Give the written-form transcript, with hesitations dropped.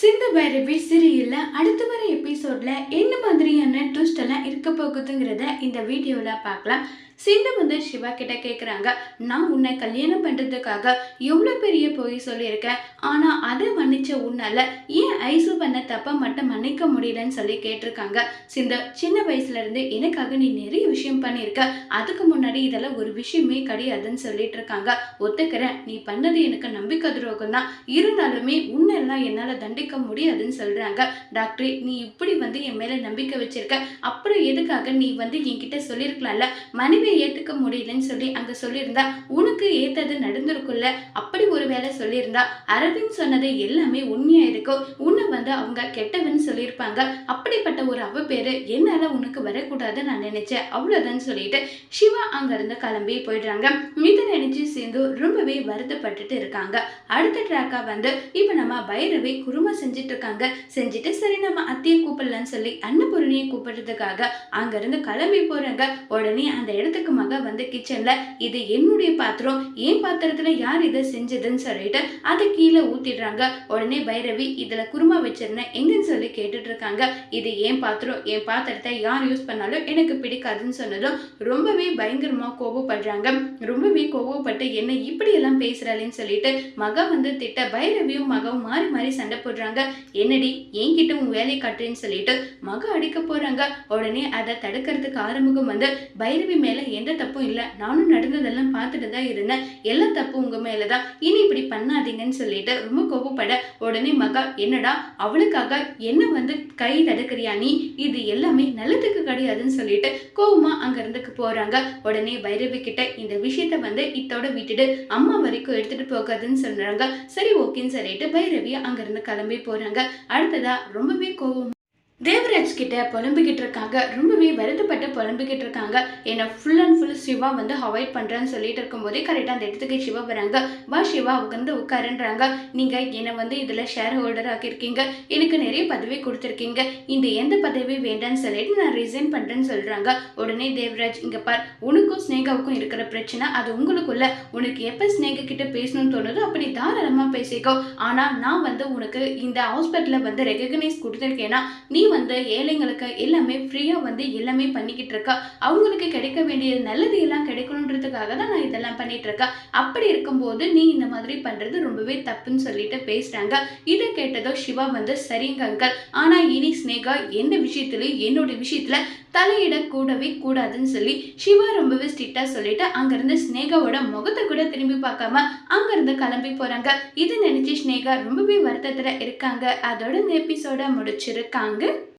சிந்து பைரவி சீரியல்ல அடுத்து வர எபிசோட்ல என்ன மாதிரியான ட்விஸ்ட் எல்லாம் இருக்க போகுதுங்கிறத இந்த வீடியோல பார்க்கலாம். சிந்து வந்து சிவா கிட்ட கேட்குறாங்க, நான் உன்னை கல்யாணம் பண்ணுறதுக்காக எவ்வளோ பெரிய பொய் சொல்லியிருக்கேன், ஆனால் அதை மன்னிச்ச உன்னால ஏன் ஐசு பண்ண தப்பை மட்டும் மன்னிக்க முடியலன்னு சொல்லி கேட்டிருக்காங்க. சிந்து, சின்ன வயசுலேருந்து எனக்காக நீ நிறைய விஷயம் பண்ணியிருக்க, அதுக்கு முன்னாடி இதெல்லாம் ஒரு விஷயமே கிடையாதுன்னு சொல்லிட்டு இருக்காங்க. ஒத்துக்கிறேன், நீ பண்ணது எனக்கு நம்பிக்கை துரோகம் தான், இருந்தாலுமே உன்னெல்லாம் என்னால் தண்டிக்க முடியாதுன்னு சொல்கிறாங்க. டாக்டர், நீ இப்படி வந்து என் மேலே நம்பிக்கை வச்சிருக்க, அப்புறம் எதுக்காக நீ வந்து என்கிட்ட சொல்லியிருக்கலாம்ல, மனைவி ஏத்துக்க முடியலன்னு சொல்லி அங்க சொல்லியிருந்தா உனக்கு ஏத்தது நடந்திருக்குல்ல, அப்படி ஒரு வேலை சொல்லியிருந்தா அரவிந்த் சொன்னது எல்லாமே உண்மையா இருக்கும், உன்னை வந்து அவங்க கெட்டவன்னு சொல்லியிருப்பாங்க. அப்படிப்பட்ட ஒரு அவ பேரு என்னால உனக்கு வரக்கூடாது நான் நினைச்சேன், அவ்வளவுதான் சொல்லிட்டு சிவா அங்க இருந்து கிளம்பி போயிடுறாங்க. இதை நினைச்சு சேர்ந்து ரொம்பவே வருத்தப்பட்டுட்டு இருக்காங்க. அடுத்த ட்ராக்கா வந்து இப்ப நம்ம பைரவி குருமா செஞ்சுட்டு இருக்காங்க. செஞ்சுட்டு சரி நம்ம அத்தையை கூப்பிடலான்னு சொல்லி அன்னபூரணியை கூப்பிடுறதுக்காக அங்க இருந்து கிளம்பி போறாங்க. உடனே அந்த இடத்துக்கு மக வந்து கிச்சன்ல இது என்னுடைய பாத்திரம், என் பாத்திரத்துல யார் இதை செஞ்சதுன்னு சொல்லிட்டு அதை கீழே ஊத்திடுறாங்க. உடனே பைரவி இதுல குருமா வச்சிருந்தேன் எங்கன்னு சொல்லி கேட்டுட்டு இருக்காங்க. இது என் பாத்திரம், என் பாத்திரத்தை யார் யூஸ் பண்ணாலும் எனக்கு பிடிக்காதுன்னு சொன்னதும் ரொம்பவே பயங்கரமா கோபப்படுறாங்க. ரொம்பவே கோபப்பட்டு என்ன இப்படி எல்லாம் பேசுறாளேன்னு சொல்லிட்டு மக வந்து திட்ட பைரவியும் மகவும் மாறி மாறி சண்டை போடுறாங்க. என்னடி என்கிட்ட உன் வேலையை காட்டுறேன்னு சொல்லிட்டு மக அடிக்க போறாங்க. உடனே அதை தடுக்கிறதுக்கு ஆரம்பம் வந்து பைரவி மேல எந்த தப்பும் இல்லை, நானும் நடந்ததெல்லாம் பார்த்துட்டு தான் இருந்தேன், எல்லா தப்பும் உங்க மேலதான், இனி இப்படி பண்ணாதீங்கன்னு சொல்லிட்டு ரொம்ப கோபப்பட உடனே மகா என்னடா அவளுக்காக என்ன வந்து கை தடுக்கிறியா நீ, இது எல்லாமே நல்லதுக்கு கிடையாதுன்னு சொல்லிட்டு கோவமா அங்க இருந்துக்கு போறாங்க. உடனே பைரவி கிட்ட இந்த விஷயத்த வந்து இத்தோட விட்டுட்டு அம்மா வரைக்கும் எடுத்துட்டு போகாதுன்னு சொல்றாங்க. சரி ஓகேன்னு சொல்லிட்டு பைரவி அங்க இருந்து கிளம்பி போறாங்க. அடுத்ததா ரொம்பவே கோவம் தேவராஜ் கிட்ட புலம்பிக்கிட்டு இருக்காங்க. ரொம்பவே வருத்தப்பட்டு புலம்பிக்கிட்டு இருக்காங்க. என்னை ஃபுல் அண்ட் ஃபுல் சிவா வந்து அவாய்ட் பண்ணுறேன்னு சொல்லிட்டு இருக்கும்போதே கரெக்டாக அந்த இடத்துக்கு சிவா வராங்க. வா சிவா வந்து உட்காருன்றாங்க. நீங்கள் என்னை வந்து இதில் ஷேர் ஹோல்டர் ஆக்கியிருக்கீங்க, எனக்கு நிறைய பதவி கொடுத்துருக்கீங்க, இந்த எந்த பதவி வேண்டான்னு சொல்லிட்டு நான் ரிசைன் பண்ணுறேன்னு சொல்கிறாங்க. உடனே தேவராஜ், இங்கே பார், உனக்கும் ஸ்னேகாவுக்கும் இருக்கிற பிரச்சனை அது உங்களுக்குள்ள, உனக்கு எப்போ ஸ்னேகா கிட்ட பேசணும்னு தோணுதோ அப்படி தாராளமாக பேசிக்கோ, ஆனால் நான் வந்து உனக்கு இந்த ஹாஸ்பிட்டலில் வந்து ரெகக்னைஸ் கொடுத்துருக்கேன்னா நீ வந்து ஏழைங்களுக்கு எல்லாமே ஃப்ரீயா வந்து எல்லாமே பண்ணிக்கிட்டு இருக்கா, அவங்களுக்கு கிடைக்க வேண்டிய நல்லது எல்லாம் கிடைக்கணுன்றதுக்காக தான் நான் இதெல்லாம் பண்ணிட்டு இருக்கேன், அப்படி இருக்கும்போது நீ இந்த மாதிரி பண்றது ரொம்பவே தப்புன்னு சொல்லிட்டு பேசுறாங்க. இதை கேட்டதோ சிவா வந்து சரிங்க அங்கல், ஆனா இனி ஸ்னேகா எந்த விஷயத்துலயும் என்னோட விஷயத்துல தலையிட கூடவே கூடாதுன்னு சொல்லி சிவா ரொம்பவே ஸ்ட்ரிக்டா சொல்லிட்டு அங்கிருந்து ஸ்னேகாவோட முகத்தை கூட திரும்பி பார்க்காம அங்கிருந்து கிளம்பி போறாங்க. இதை நினைச்சு ஸ்னேகா ரொம்பவே வருத்தத்துல இருக்காங்க. அதோட இந்த எபிசோட முடிச்சிருக்காங்க.